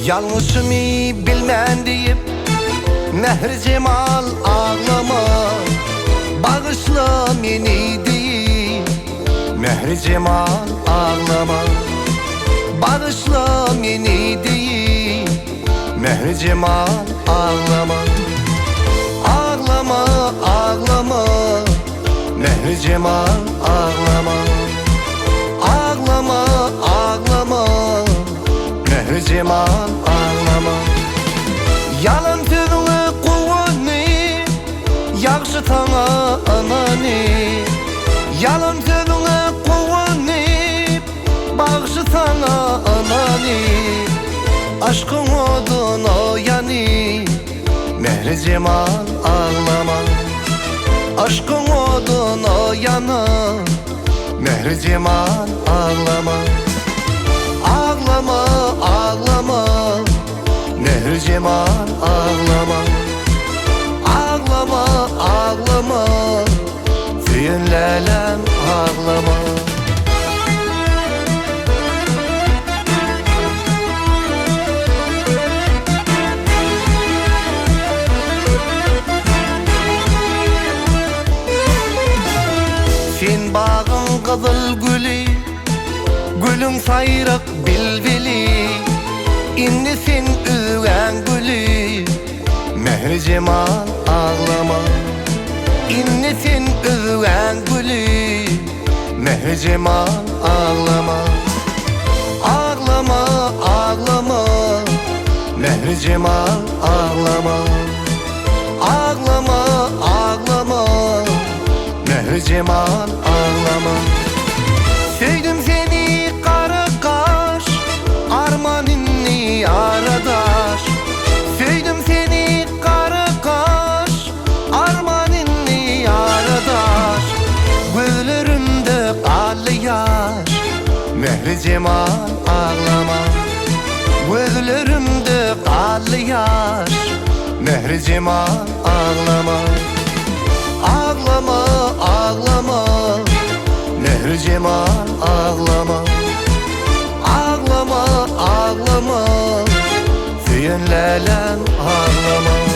Yanlışımı bilmem deyip Mehr cemal ağlama, bağışla beni deyip Mehr cemal ağlama, bağışla beni deyip Mehr cemal ağlama, ağlama, ağlama Mehr cemal ağlama, ağlama, ağlama Mehr cemal ağlama. Yalan sözünü kuvvetini, yakşı tana anani. Yalan sözünü kuvvetini, bağışı sana anani. Aşkın odun o yani, Mehr cemal ağlama. Aşkın odun o yana, Mehr cemal ağlama. Ağlama, ağlama Mehr cemal ağlama, ağlama, ağlama Süyün lelem ağlama. Sen bağın kızıl gülü, gülün sayrak bilbili. İnni sen üven gülü, Mehr cemal ağlama. İnni sen üven gülü, Mehr cemal ağlama. Ağlama, ağlama Mehr cemal ağlama. Ağlama, ağlama Mehr cemal ağlama. Sevdim seni kara kaş, armanınni aradaş. Sevdim seni kara kaş, armanınni aradaş. Gözlerimde kallı yaş, Mehr cemal ağlama. Gözlerimde kallı yaş, Mehr cemal ağlama. Ağlama, ağlama Mehr cemal ağlama. Ağlama, ağlama Süyün lelem ağlama.